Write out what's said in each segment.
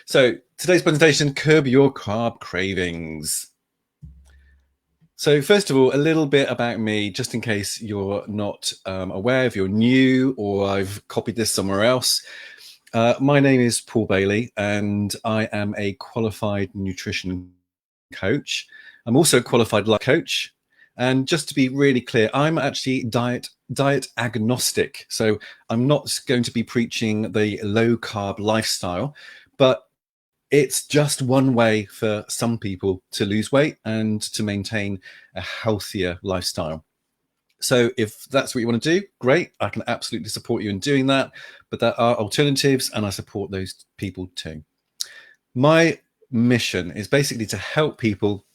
So today's presentation, curb your carb cravings. So first of all, a little bit about me, just in case you're not aware, if you're new or I've copied this somewhere else. My name is Paul Bailey and I am a qualified nutrition coach. I'm also a qualified life coach. And just to be really clear, I'm actually diet agnostic. So I'm not going to be preaching the low carb lifestyle, but it's just one way for some people to lose weight and to maintain a healthier lifestyle. So if that's what you want to do, great. I can absolutely support you in doing that. But there are alternatives and I support those people too. My mission is basically to help people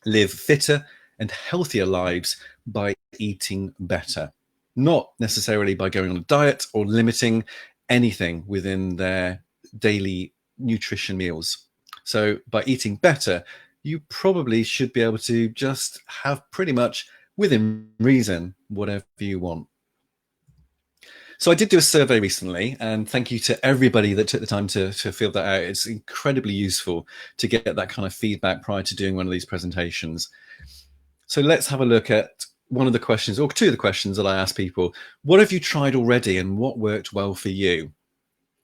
live fitter and healthier lives by eating better, not necessarily by going on a diet or limiting anything within their daily nutrition meals. So by eating better, you probably should be able to just have pretty much within reason whatever you want. So I did do a survey recently, and thank you to everybody that took the time to fill that out. It's incredibly useful to get that kind of feedback prior to doing one of these presentations. So let's have a look at one of the questions, or two of the questions that I asked people. What have you tried already and what worked well for you?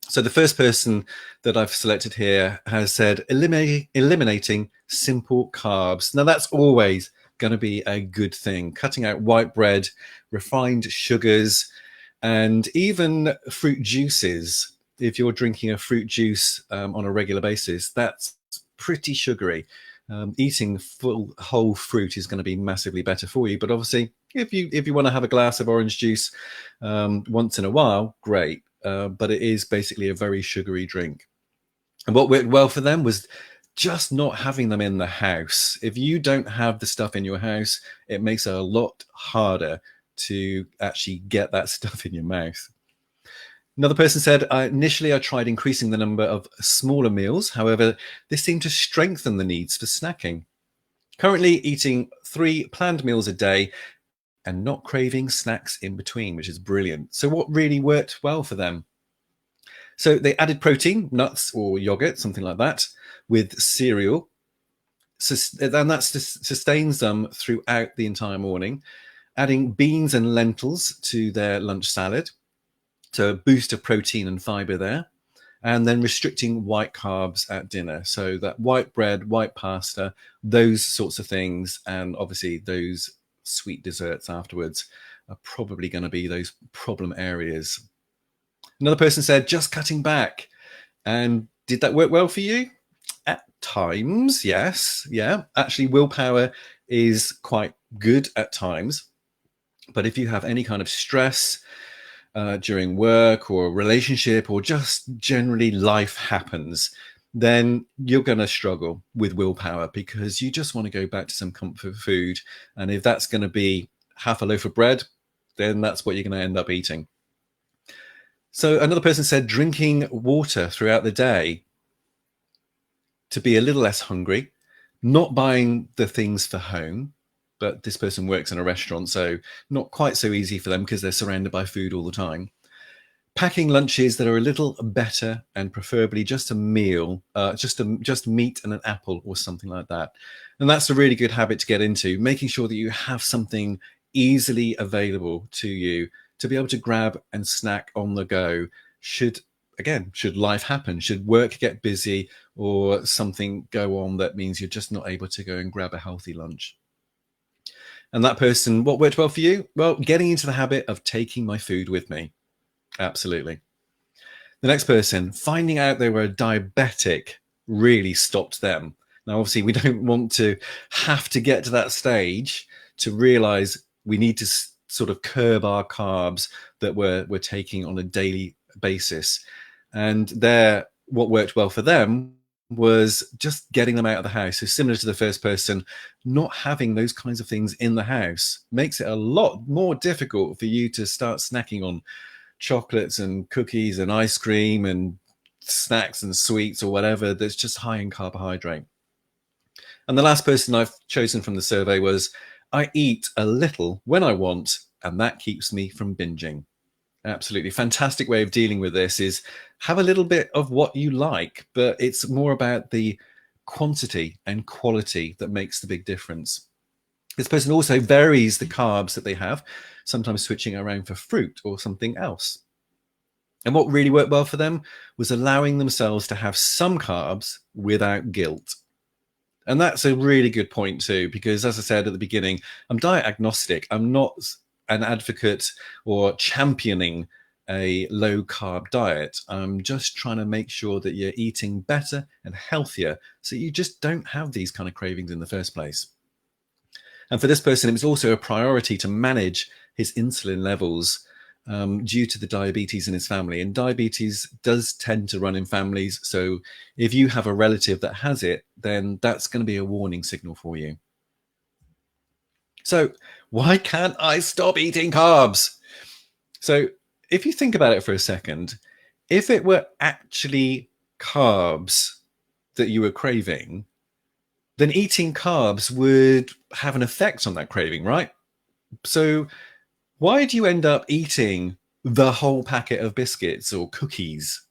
So the first person that I've selected here has said eliminating simple carbs. Now that's always going to be a good thing. Cutting out white bread, refined sugars, and even fruit juices. If you're drinking a fruit juice on a regular basis, that's pretty sugary. Eating full whole fruit is going to be massively better for you. But obviously, if you want to have a glass of orange juice once in a while, great. But it is basically a very sugary drink. And what worked well for them was just not having them in the house. If you don't have the stuff in your house, it makes it a lot harder to actually get that stuff in your mouth. Another person said, initially I tried increasing the number of smaller meals. However, this seemed to strengthen the needs for snacking. Currently eating 3 planned meals a day and not craving snacks in between, which is brilliant. So what really worked well for them? So they added protein, nuts or yogurt, something like that, with cereal. And that sustains them throughout the entire morning. Adding beans and lentils to their lunch salad. So a boost of protein and fiber there. And then restricting white carbs at dinner. So that white bread, white pasta, those sorts of things. And obviously those sweet desserts afterwards are probably going to be those problem areas. Another person said, just cutting back. And did that work well for you? At times, yes. Yeah, actually willpower is quite good at times. But if you have any kind of stress during work or a relationship or just generally life happens, then you're going to struggle with willpower because you just want to go back to some comfort food. And if that's going to be half a loaf of bread, then that's what you're going to end up eating. So another person said drinking water throughout the day to be a little less hungry, not buying the things for home. But this person works in a restaurant, so not quite so easy for them because they're surrounded by food all the time. Packing lunches that are a little better and preferably just a meal, just meat and an apple or something like that. And that's a really good habit to get into, making sure that you have something easily available to you to be able to grab and snack on the go should life happen, should work get busy or something go on that means you're just not able to go and grab a healthy lunch. And that person, what worked well for you? Well, getting into the habit of taking my food with me. Absolutely. The next person, finding out they were diabetic really stopped them. Now, obviously, we don't want to have to get to that stage to realize we need to sort of curb our carbs that we're taking on a daily basis. And what worked well for them was just getting them out of the house. So similar to the first person, not having those kinds of things in the house makes it a lot more difficult for you to start snacking on chocolates and cookies and ice cream and snacks and sweets or whatever that's just high in carbohydrate. And the last person I've chosen from the survey was, I eat a little when I want, and that keeps me from binging. Absolutely fantastic way of dealing with this is have a little bit of what you like, but it's more about the quantity and quality that makes the big difference. This person also varies the carbs that they have, sometimes switching around for fruit or something else. And what really worked well for them was allowing themselves to have some carbs without guilt. And that's a really good point too, because as I said at the beginning, I'm diet agnostic. I'm not an advocate or championing a low carb diet. I'm just trying to make sure that you're eating better and healthier so you just don't have these kind of cravings in the first place. And for this person, it was also a priority to manage his insulin levels due to the diabetes in his family. And diabetes does tend to run in families. So if you have a relative that has it, then that's going to be a warning signal for you. So why can't I stop eating carbs? So if you think about it for a second, if it were actually carbs that you were craving, then eating carbs would have an effect on that craving, right? So why do you end up eating the whole packet of biscuits or cookies,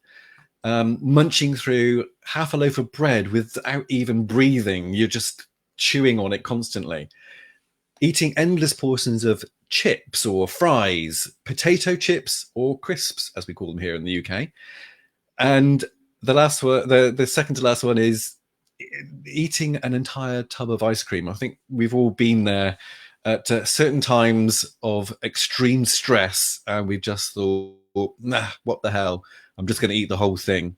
munching through half a loaf of bread without even breathing? You're just chewing on it constantly. Eating endless portions of chips or fries, potato chips or crisps, as we call them here in the UK. And the last one, the second to last one is eating an entire tub of ice cream. I think we've all been there at certain times of extreme stress, and we've just thought, nah, what the hell? I'm just going to eat the whole thing.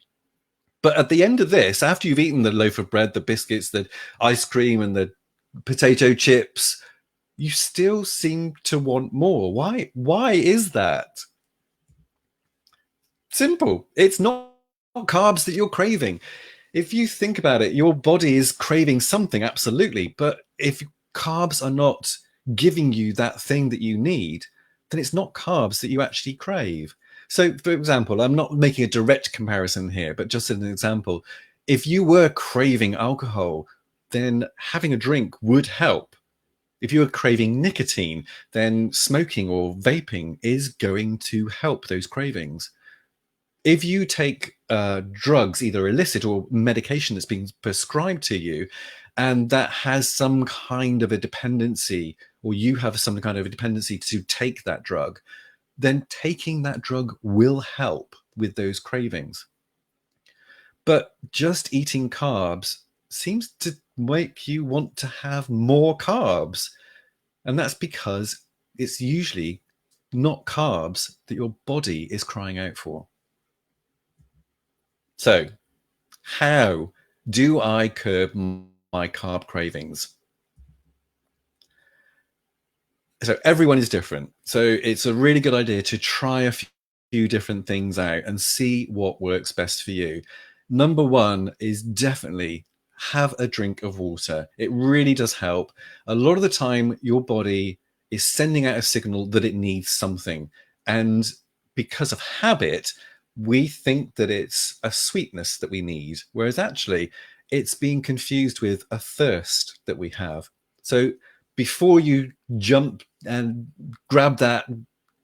But at the end of this, after you've eaten the loaf of bread, the biscuits, the ice cream, and the potato chips, you still seem to want more. Why? Why is that? Simple. It's not carbs that you're craving. If you think about it, your body is craving something, absolutely. But if carbs are not giving you that thing that you need, then it's not carbs that you actually crave. So, for example, I'm not making a direct comparison here, but just as an example, if you were craving alcohol, then having a drink would help. If you are craving nicotine, then smoking or vaping is going to help those cravings. If you take drugs, either illicit or medication that's being prescribed to you, and that has some kind of a dependency, or you have some kind of a dependency to take that drug, then taking that drug will help with those cravings. But just eating carbs seems to make you want to have more carbs. And that's because it's usually not carbs that your body is crying out for. So, how do I curb my carb cravings? So everyone is different. So it's a really good idea to try a few different things out and see what works best for you. Number one is definitely have a drink of water. It really does help. A lot of the time, your body is sending out a signal that it needs something. And because of habit, we think that it's a sweetness that we need, whereas actually it's being confused with a thirst that we have. So before you jump and grab that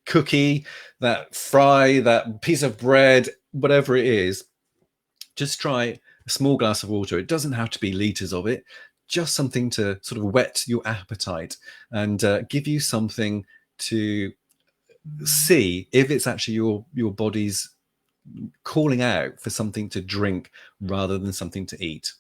cookie, that fry, that piece of bread, whatever it is, just try a small glass of water. It doesn't have to be liters of it, just something to sort of whet your appetite and give you something to see if it's actually your body's calling out for something to drink rather than something to eat.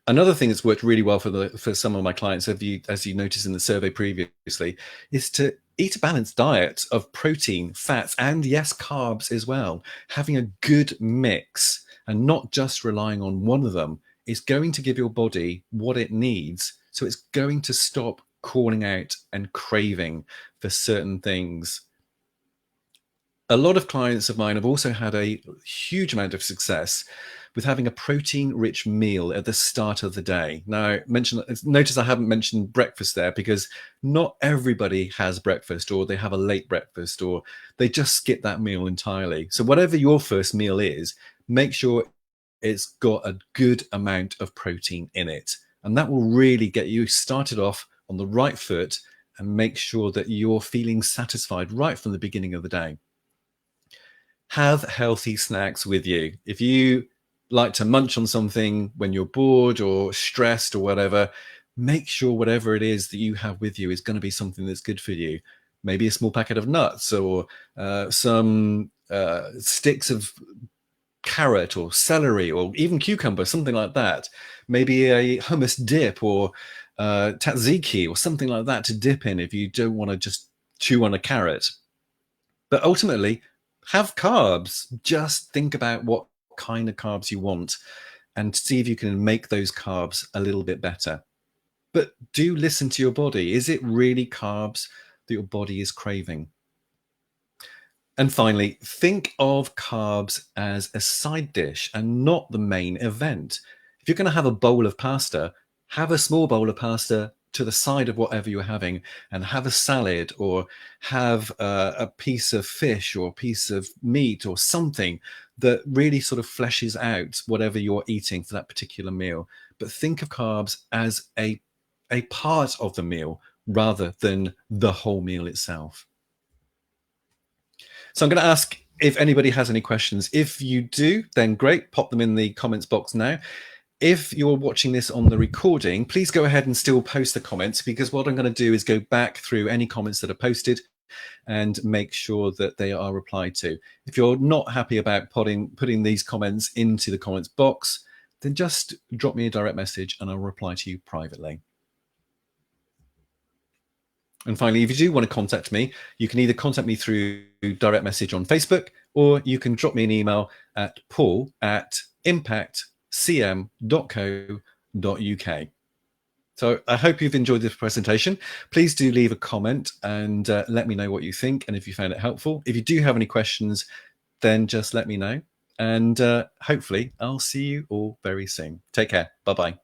Another thing that's worked really well for some of my clients, as you noticed in the survey previously, is to eat a balanced diet of protein, fats, and yes, carbs as well. Having a good mix and not just relying on one of them is going to give your body what it needs. So it's going to stop calling out and craving for certain things. A lot of clients of mine have also had a huge amount of success with having a protein-rich meal at the start of the day. Now, notice I haven't mentioned breakfast there because not everybody has breakfast, or they have a late breakfast, or they just skip that meal entirely. So whatever your first meal is, make sure it's got a good amount of protein in it. And that will really get you started off on the right foot and make sure that you're feeling satisfied right from the beginning of the day. have healthy snacks with you. If you like to munch on something when you're bored or stressed or whatever, make sure whatever it is that you have with you is going to be something that's good for you. Maybe a small packet of nuts or some sticks of carrot or celery or even cucumber, something like that. Maybe a hummus dip or tzatziki or something like that to dip in if you don't want to just chew on a carrot. But ultimately, have carbs. Just think about what kind of carbs you want and see if you can make those carbs a little bit better. But do listen to your body. Is it really carbs that your body is craving? And finally, think of carbs as a side dish and not the main event. If you're going to have a bowl of pasta, have a small bowl of pasta to the side of whatever you're having and have a salad or have a piece of fish or a piece of meat or something that really sort of fleshes out whatever you're eating for that particular meal. But think of carbs as a part of the meal rather than the whole meal itself. So I'm going to ask if anybody has any questions. If you do, then great, pop them in the comments box now. If you're watching this on the recording, please go ahead and still post the comments, because what I'm going to do is go back through any comments that are posted and make sure that they are replied to. If you're not happy about putting these comments into the comments box, then just drop me a direct message and I'll reply to you privately. And finally, if you do want to contact me, you can either contact me through direct message on Facebook, or you can drop me an email at paul@impactcm.co.uk. So I hope you've enjoyed this presentation. Please do leave a comment and let me know what you think and if you found it helpful. If you do have any questions, then just let me know. And hopefully I'll see you all very soon. Take care. Bye-bye.